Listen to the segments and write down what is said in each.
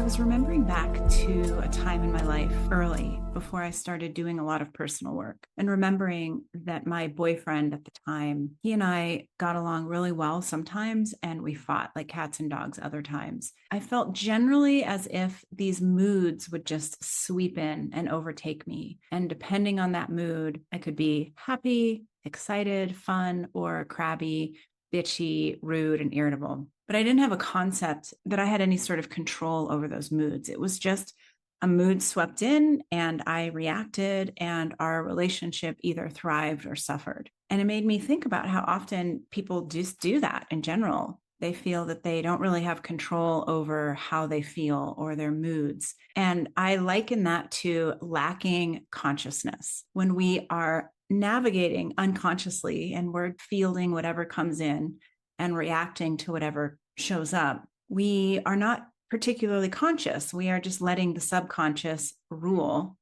was remembering back to a time in my life early before I started doing a lot of personal work and remembering that my boyfriend at the time, he and I got along really well sometimes, and we fought like cats and dogs other times. I felt generally as if these moods would just sweep in and overtake me. And depending on that mood, I could be happy, excited, fun, or crabby, bitchy, rude, and irritable. But I didn't have a concept that I had any sort of control over those moods. It was just a mood swept in and I reacted, and our relationship either thrived or suffered. And it made me think about how often people just do that in general. They feel that they don't really have control over how they feel or their moods. And I liken that to lacking consciousness. When we are navigating unconsciously and we're fielding whatever comes in and reacting to whatever shows up, we are not particularly conscious. We are just letting the subconscious rule.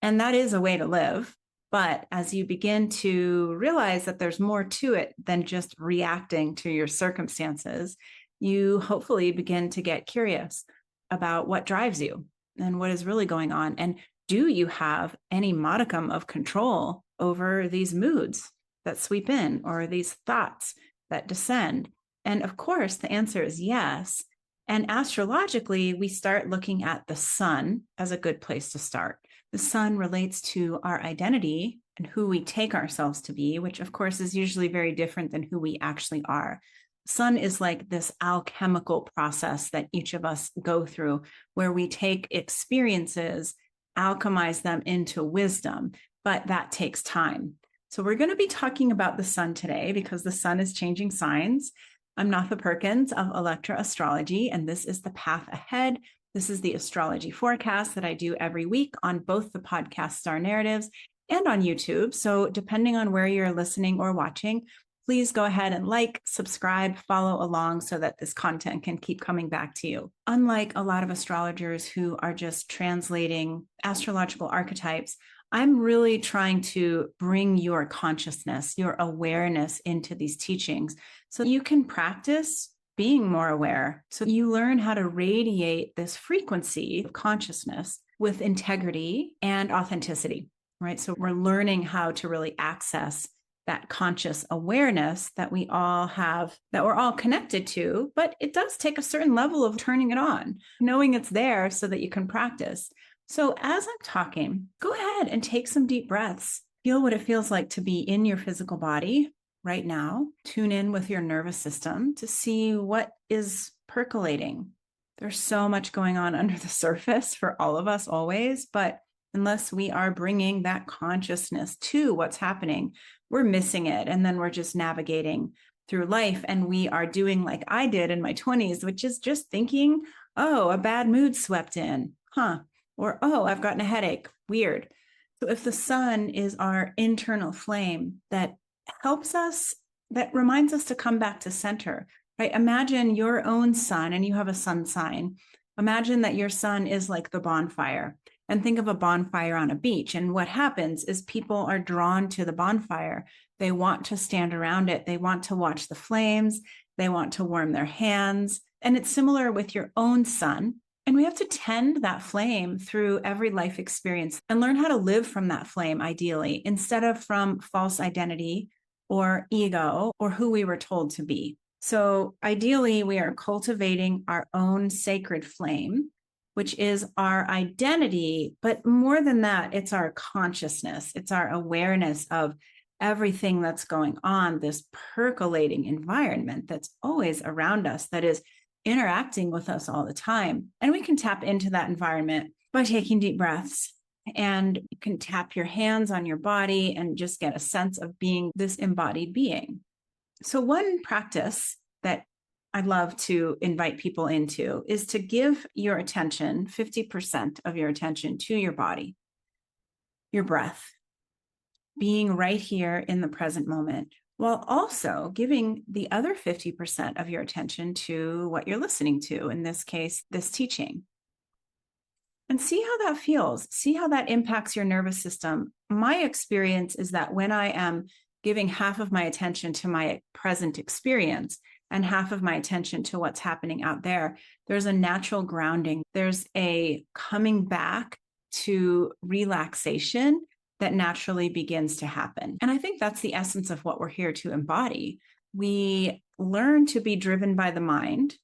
And that is a way to live. But as you begin to realize that there's more to it than just reacting to your circumstances, you hopefully begin to get curious about what drives you and what is really going on. And do you have any modicum of control over these moods that sweep in or these thoughts that descend? And of course, the answer is yes. And astrologically, we start looking at the sun as a good place to start. The sun relates to our identity and who we take ourselves to be, which of course is usually very different than who we actually are. Sun is like this alchemical process that each of us go through, where we take experiences, alchemize them into wisdom, but that takes time. So we're going to be talking about the sun today because the sun is changing signs. I'm Natha Perkins of Electra Astrology, and this is the Path Ahead. This is the astrology forecast that I do every week on both the podcast Star Narratives and on YouTube. So depending on where you're listening or watching, please go ahead and like, subscribe, follow along so that this content can keep coming back to you. Unlike a lot of astrologers who are just translating astrological archetypes, I'm really trying to bring your consciousness, your awareness into these teachings so you can practice being more aware. So you learn how to radiate this frequency of consciousness with integrity and authenticity, right? So we're learning how to really access that conscious awareness that we all have, that we're all connected to, but it does take a certain level of turning it on, knowing it's there so that you can practice. So as I'm talking, go ahead and take some deep breaths. Feel what it feels like to be in your physical body right now. Tune in with your nervous system to see what is percolating. There's so much going on under the surface for all of us always, but unless we are bringing that consciousness to what's happening, we're missing it. And then we're just navigating through life. And we are doing like I did in my 20s, which is just thinking, oh, a bad mood swept in. Or, oh, I've gotten a headache. Weird. So if the sun is our internal flame that helps us, that reminds us to come back to center, right? Imagine your own sun, and you have a sun sign. Imagine that your sun is like the bonfire, and think of a bonfire on a beach. And what happens is people are drawn to the bonfire. They want to stand around it. They want to watch the flames. They want to warm their hands. And it's similar with your own sun. And we have to tend that flame through every life experience and learn how to live from that flame, ideally, instead of from false identity or ego or who we were told to be. So ideally, we are cultivating our own sacred flame, which is our identity. But more than that, it's our consciousness. It's our awareness of everything that's going on, this percolating environment that's always around us, that is interacting with us all the time. And we can tap into that environment by taking deep breaths. And you can tap your hands on your body and just get a sense of being this embodied being. So one practice that I'd love to invite people into is to give your attention, 50% of your attention, to your body, your breath, being right here in the present moment, while also giving the other 50% of your attention to what you're listening to, in this case, this teaching. And see how that feels. See how that impacts your nervous system. My experience is that when I am giving half of my attention to my present experience, and half of my attention to what's happening out there, there's a natural grounding. There's a coming back to relaxation that naturally begins to happen. And I think that's the essence of what we're here to embody. We learn to be driven by the mind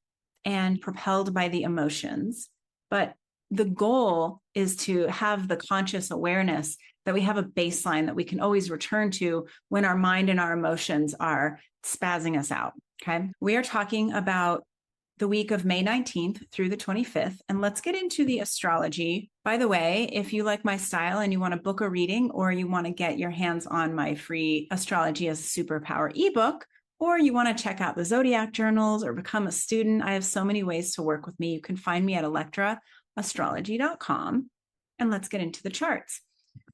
and propelled by the emotions, but the goal is to have the conscious awareness that we have a baseline that we can always return to when our mind and our emotions are spazzing us out. Okay. We are talking about the week of May 19th through the 25th. And let's get into the astrology. By the way, if you like my style and you want to book a reading, or you want to get your hands on my free Astrology as a Superpower ebook, or you want to check out the zodiac journals or become a student, I have so many ways to work with me. You can find me at electraastrology.com. And let's get into the charts.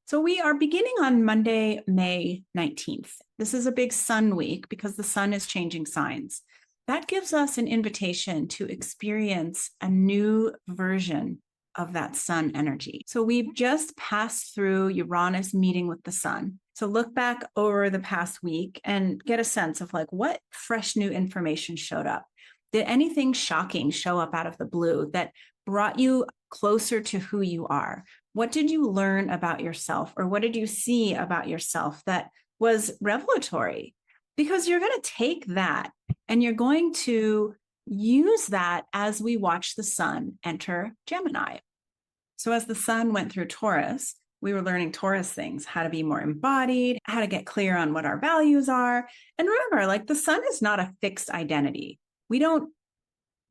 So we are beginning on Monday, May 19th. This is a big sun week because the sun is changing signs. That gives us an invitation to experience a new version of that sun energy. So we've just passed through Uranus meeting with the sun. So look back over the past week and get a sense of like what fresh new information showed up. Did anything shocking show up out of the blue that brought you closer to who you are? What did you learn about yourself, or what did you see about yourself that was revelatory? Because you're going to take that and you're going to use that as we watch the sun enter Gemini. So as the sun went through Taurus, we were learning Taurus things, how to be more embodied, how to get clear on what our values are. And remember, like the sun is not a fixed identity. We don't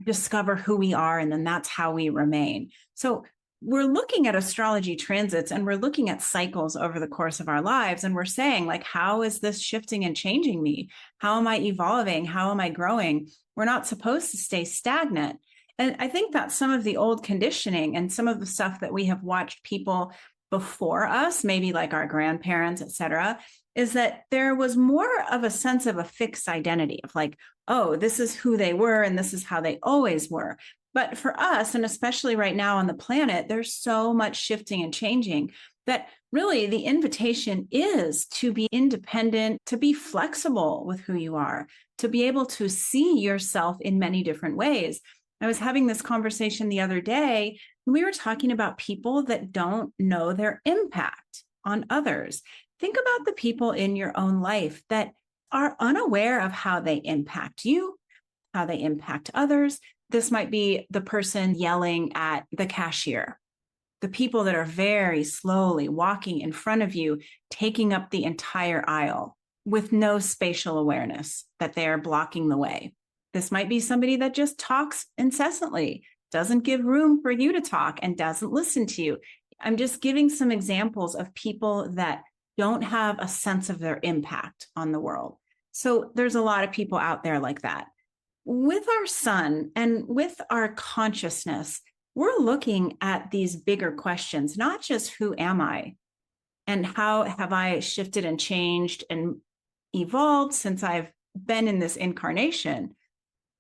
discover who we are and then that's how we remain. So we're looking at astrology transits and we're looking at cycles over the course of our lives. And we're saying like, how is this shifting and changing me? How am I evolving? How am I growing? We're not supposed to stay stagnant. And I think that some of the old conditioning and some of the stuff that we have watched people before us, maybe like our grandparents, et cetera, is that there was more of a sense of a fixed identity of like, oh, this is who they were and this is how they always were. But for us, and especially right now on the planet, there's so much shifting and changing that really the invitation is to be independent, to be flexible with who you are, to be able to see yourself in many different ways. I was having this conversation the other day, and we were talking about people that don't know their impact on others. Think about the people in your own life that are unaware of how they impact you, how they impact others. This might be the person yelling at the cashier, the people that are very slowly walking in front of you, taking up the entire aisle with no spatial awareness that they are blocking the way. This might be somebody that just talks incessantly, doesn't give room for you to talk, and doesn't listen to you. I'm just giving some examples of people that don't have a sense of their impact on the world. So there's a lot of people out there like that. With our sun and with our consciousness, we're looking at these bigger questions, not just who am I and how have I shifted and changed and evolved since I've been in this incarnation,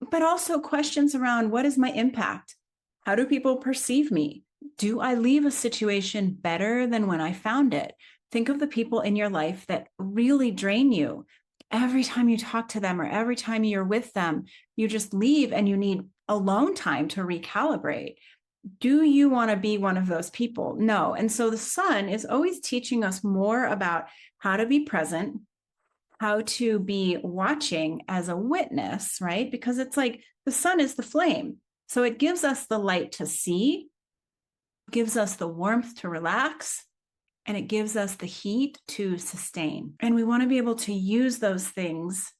but also questions around what is my impact? How do people perceive me? Do I leave a situation better than when I found it? Think of the people in your life that really drain you. Every time you talk to them or every time you're with them, you just leave and you need alone time to recalibrate. Do you want to be one of those people? No. And so the sun is always teaching us more about how to be present, how to be watching as a witness, right? Because it's like the sun is the flame. So it gives us the light to see, gives us the warmth to relax, and it gives us the heat to sustain. And we want to be able to use those things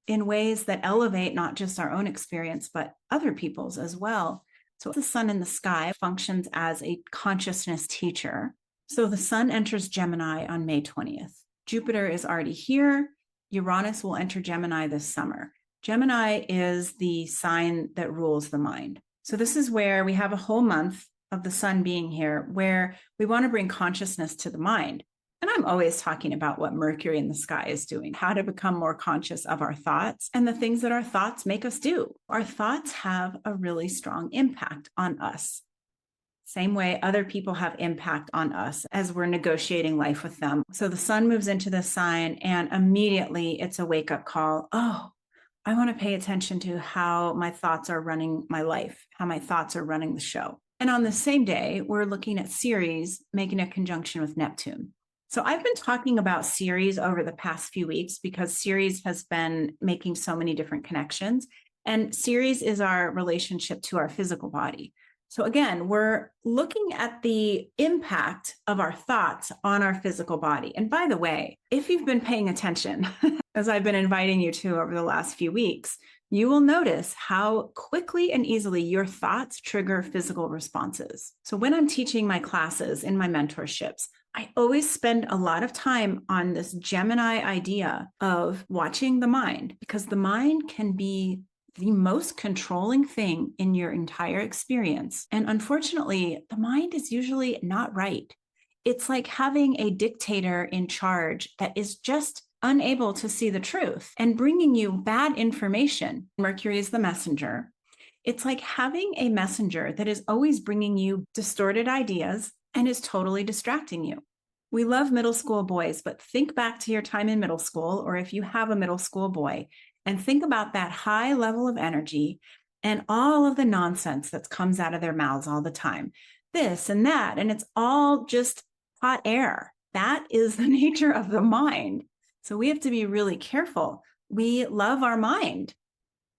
in ways that elevate not just our own experience, but other people's as well. So the sun in the sky functions as a consciousness teacher. So the sun enters Gemini on May 20th. Jupiter is already here. Uranus will enter Gemini this summer. Gemini is the sign that rules the mind. So this is where we have a whole month of the sun being here, where we want to bring consciousness to the mind. And I'm always talking about what Mercury in the sky is doing, how to become more conscious of our thoughts and the things that our thoughts make us do. Our thoughts have a really strong impact on us. Same way other people have impact on us as we're negotiating life with them. So the sun moves into this sign and immediately it's a wake-up call. Oh, I want to pay attention to how my thoughts are running my life, how my thoughts are running the show. And on the same day, we're looking at Ceres making a conjunction with Neptune. So I've been talking about Ceres over the past few weeks because Ceres has been making so many different connections. And Ceres is our relationship to our physical body. So again, we're looking at the impact of our thoughts on our physical body. And by the way, if you've been paying attention, as I've been inviting you to over the last few weeks, you will notice how quickly and easily your thoughts trigger physical responses. So when I'm teaching my classes in my mentorships, I always spend a lot of time on this Gemini idea of watching the mind, because the mind can be the most controlling thing in your entire experience. And unfortunately, the mind is usually not right. It's like having a dictator in charge that is just unable to see the truth and bringing you bad information. Mercury is the messenger. It's like having a messenger that is always bringing you distorted ideas and is totally distracting you. We love middle school boys, but think back to your time in middle school, or if you have a middle school boy, and think about that high level of energy and all of the nonsense that comes out of their mouths all the time. This and that, and it's all just hot air. That is the nature of the mind. So we have to be really careful. We love our mind.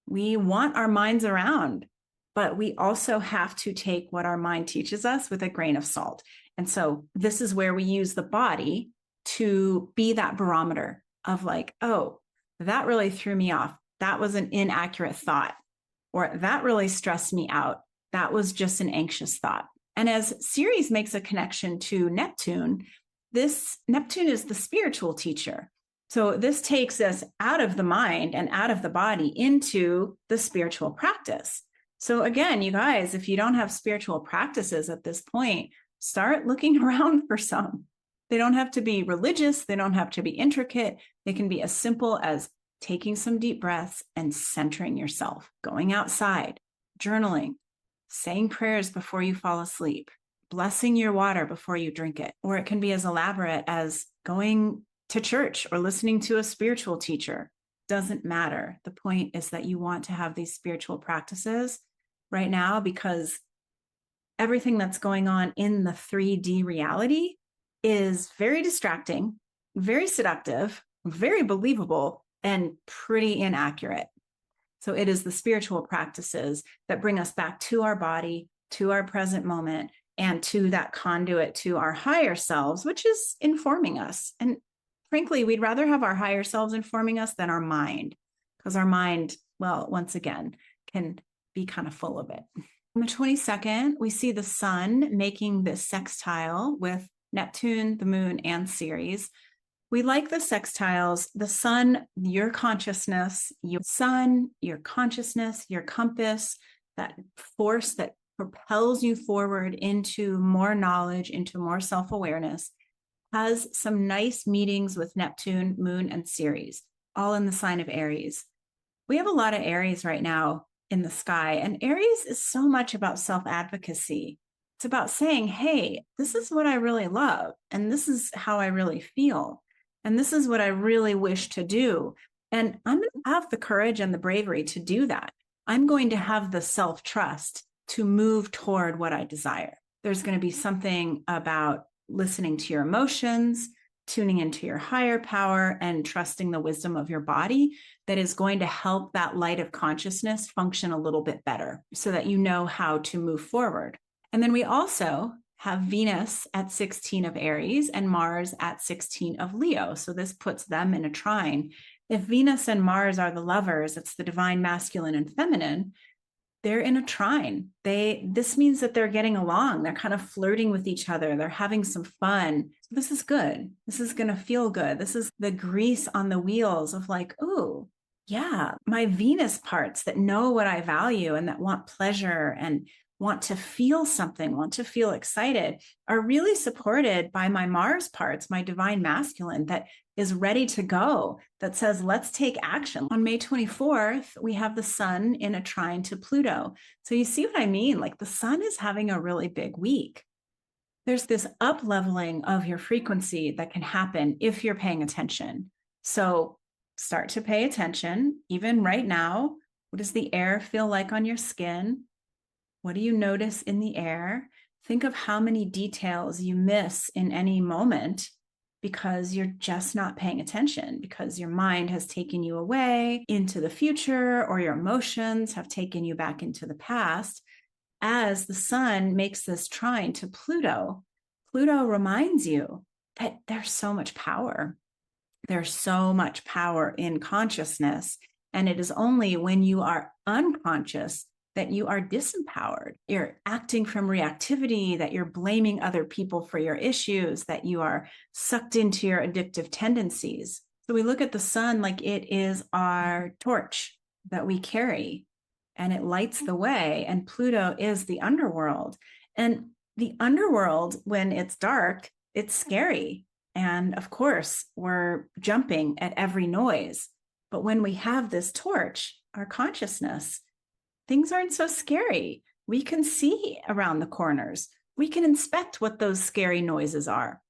We want our minds around, but we also have to take what our mind teaches us with a grain of salt. And so this is where we use the body to be that barometer of like, oh, that really threw me off. That was an inaccurate thought, or that really stressed me out. That was just an anxious thought. And as Ceres makes a connection to Neptune, this Neptune is the spiritual teacher. So this takes us out of the mind and out of the body into the spiritual practice. So again, you guys, if you don't have spiritual practices at this point, start looking around for some. They don't have to be religious. They don't have to be intricate. They can be as simple as taking some deep breaths and centering yourself, going outside, journaling, saying prayers before you fall asleep, blessing your water before you drink it. Or it can be as elaborate as going to church or listening to a spiritual teacher. Doesn't matter. The point is that you want to have these spiritual practices right now, because everything that's going on in the 3D reality is very distracting, very seductive, very believable, and pretty inaccurate. So it is the spiritual practices that bring us back to our body, to our present moment, and to that conduit to our higher selves, which is informing us. And frankly, we'd rather have our higher selves informing us than our mind, because our mind, well, once again, can be kind of full of it. On the 22nd, we see the sun making this sextile with Neptune, the moon, and Ceres. We like the sextiles. The sun, your consciousness, your sun, your consciousness, your compass, that force that propels you forward into more knowledge, into more self-awareness, has some nice meetings with Neptune, moon, and Ceres, all in the sign of Aries. We have a lot of Aries right now in the sky, and Aries is so much about self-advocacy. It's about saying, hey, this is what I really love, and this is how I really feel, and this is what I really wish to do. And I'm going to have the courage and the bravery to do that. I'm going to have the self-trust to move toward what I desire. There's going to be something about listening to your emotions, tuning into your higher power, and trusting the wisdom of your body that is going to help that light of consciousness function a little bit better so that you know how to move forward. And then we also have Venus at 16 of Aries and Mars at 16 of Leo. So this puts them in a trine. If Venus and Mars are the lovers, it's the divine masculine and feminine, they're in a trine. This means that they're getting along. They're kind of flirting with each other. They're having some fun. This is good. This is going to feel good. This is the grease on the wheels of like, oh, yeah, my Venus parts that know what I value and that want pleasure and want to feel something, want to feel excited, are really supported by my Mars parts, my divine masculine that is ready to go, that says, let's take action. On May 24th, we have the sun in a trine to Pluto. So you see what I mean? Like the sun is having a really big week. There's this up leveling of your frequency that can happen if you're paying attention. So start to pay attention, even right now. What does the air feel like on your skin? What do you notice in the air? Think of how many details you miss in any moment because you're just not paying attention, because your mind has taken you away into the future, or your emotions have taken you back into the past. As the sun makes this trine to Pluto, Pluto reminds you that there's so much power. There's so much power in consciousness. And it is only when you are unconscious that you are disempowered. You're acting from reactivity, that you're blaming other people for your issues, that you are sucked into your addictive tendencies. So we look at the sun like it is our torch that we carry, and it lights the way. And Pluto is the underworld. And the underworld, when it's dark, it's scary. And of course, we're jumping at every noise. But when we have this torch, our consciousness, things aren't so scary. We can see around the corners. We can inspect what those scary noises are.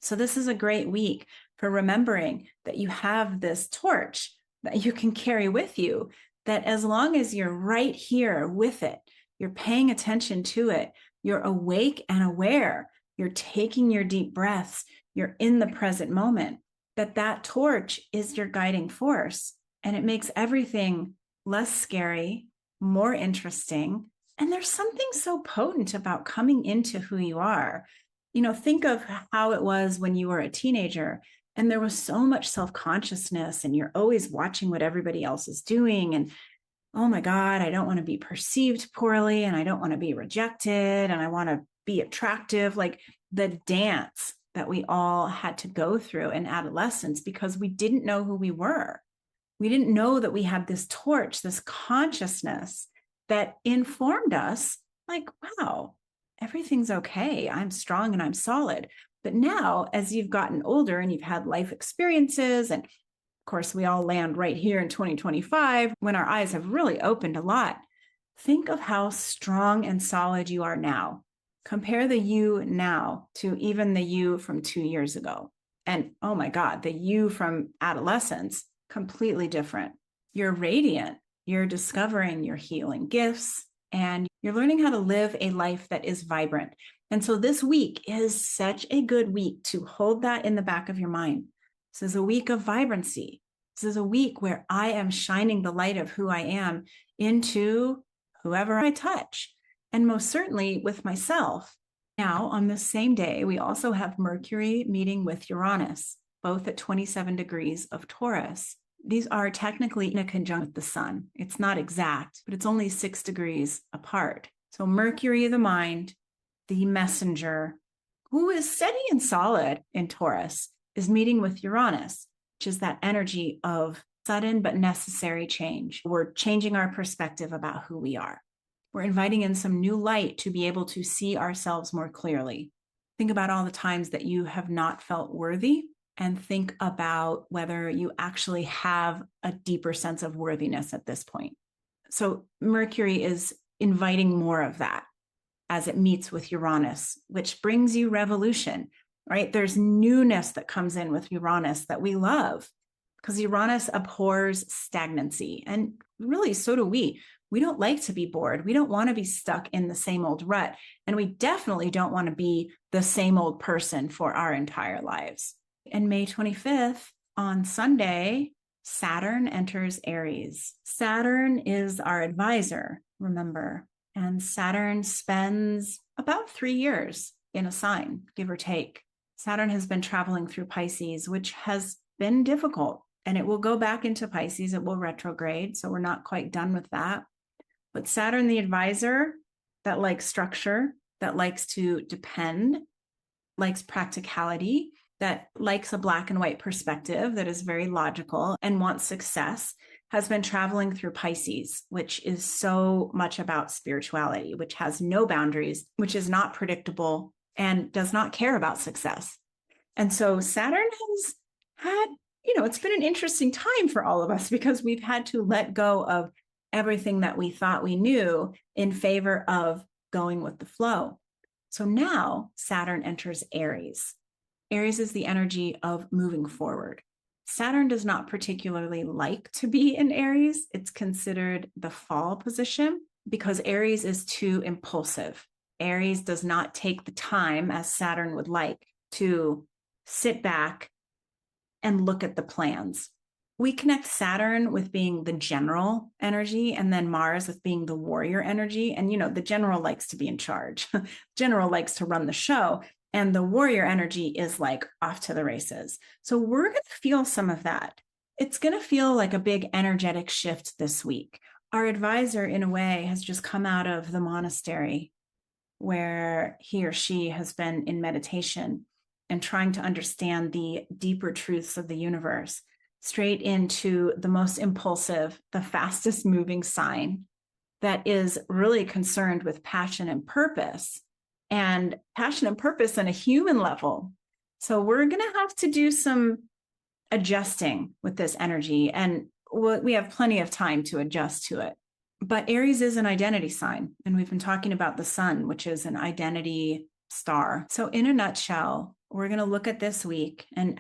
So this is a great week for remembering that you have this torch that you can carry with you, that as long as you're right here with it, you're paying attention to it, you're awake and aware, you're taking your deep breaths, you're in the present moment, that torch is your guiding force. And it makes everything less scary, more interesting. And there's something so potent about coming into who you are. Think of how it was when you were a teenager and there was so much self-consciousness and you're always watching what everybody else is doing. And oh my God, I don't want to be perceived poorly, and I don't want to be rejected, and I want to be attractive. Like the dance that we all had to go through in adolescence, because we didn't know who we were. We didn't know that we had this torch, this consciousness that informed us like, wow, everything's okay. I'm strong and I'm solid. But now, as you've gotten older and you've had life experiences, and of course, we all land right here in 2025 when our eyes have really opened a lot. Think of how strong and solid you are now. Compare the you now to even the you from 2 years ago. And oh my God, the you from adolescence, completely different. You're radiant. You're discovering your healing gifts, and you're learning how to live a life that is vibrant. And so this week is such a good week to hold that in the back of your mind. This is a week of vibrancy. This is a week where I am shining the light of who I am into whoever I touch, and most certainly with myself. Now, on this same day, we also have Mercury meeting with Uranus, both at 27 degrees of Taurus. These are technically in a conjunct with the sun. It's not exact, but it's only 6 degrees apart. So Mercury, the mind, the messenger, who is steady and solid in Taurus, is meeting with Uranus, which is that energy of sudden but necessary change. We're changing our perspective about who we are. We're inviting in some new light to be able to see ourselves more clearly. Think about all the times that you have not felt worthy, and think about whether you actually have a deeper sense of worthiness at this point. So Mercury is inviting more of that as it meets with Uranus, which brings you revolution, right? There's newness that comes in with Uranus that we love, because Uranus abhors stagnancy. And really, so do we. We don't like to be bored. We don't want to be stuck in the same old rut. And we definitely don't want to be the same old person for our entire lives. And May 25th, on Sunday, Saturn enters Aries. Saturn is our advisor, remember, and Saturn spends about 3 years in a sign, give or take. Saturn has been traveling through Pisces, which has been difficult, and it will go back into Pisces. It will retrograde, so we're not quite done with that. But Saturn, the advisor, that likes structure, that likes to depend, likes practicality, that likes a black and white perspective that is very logical and wants success, has been traveling through Pisces, which is so much about spirituality, which has no boundaries, which is not predictable, and does not care about success. And so Saturn has had, it's been an interesting time for all of us, because we've had to let go of everything that we thought we knew in favor of going with the flow. So now Saturn enters Aries. Aries is the energy of moving forward. Saturn does not particularly like to be in Aries. It's considered the fall position because Aries is too impulsive. Aries does not take the time, as Saturn would like, to sit back and look at the plans. We connect Saturn with being the general energy and then Mars with being the warrior energy. And, the general likes to be in charge. General likes to run the show. And the warrior energy is like off to the races. So we're going to feel some of that. It's going to feel like a big energetic shift this week. Our advisor, in a way, has just come out of the monastery where he or she has been in meditation and trying to understand the deeper truths of the universe, straight into the most impulsive, the fastest moving sign that is really concerned with passion and purpose on a human level. So we're going to have to do some adjusting with this energy, and we have plenty of time to adjust to it. But Aries is an identity sign, and we've been talking about the sun, which is an identity star. So in a nutshell, we're going to look at this week and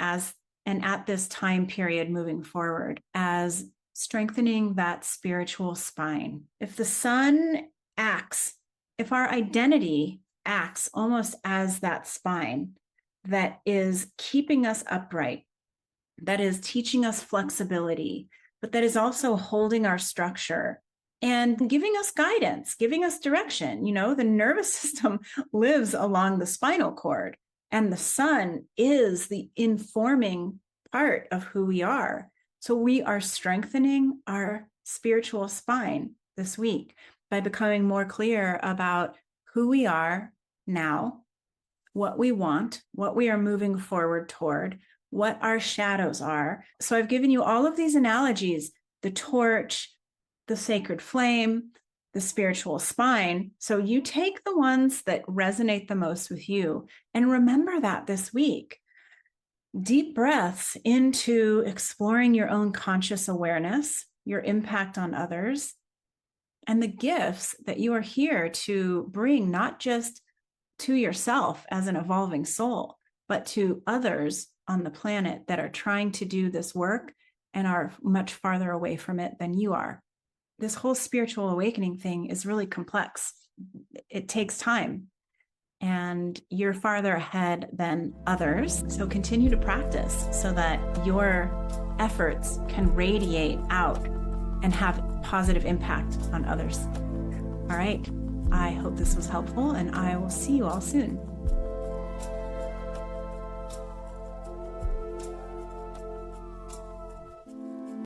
at this time period moving forward as strengthening that spiritual spine. If the sun acts, if our identity acts almost as that spine that is keeping us upright, that is teaching us flexibility, but that is also holding our structure and giving us guidance, giving us direction. The nervous system lives along the spinal cord, and the sun is the informing part of who we are. So we are strengthening our spiritual spine this week by becoming more clear about who we are now, what we want, what we are moving forward toward, what our shadows are. So I've given you all of these analogies: the torch, the sacred flame, the spiritual spine. So you take the ones that resonate the most with you and remember that this week. Deep breaths into exploring your own conscious awareness, your impact on others, and the gifts that you are here to bring, not just to yourself as an evolving soul, but to others on the planet that are trying to do this work and are much farther away from it than you are. This whole spiritual awakening thing is really complex. It takes time, and you're farther ahead than others. So continue to practice so that your efforts can radiate out and have positive impact on others. All right. I hope this was helpful, and I will see you all soon.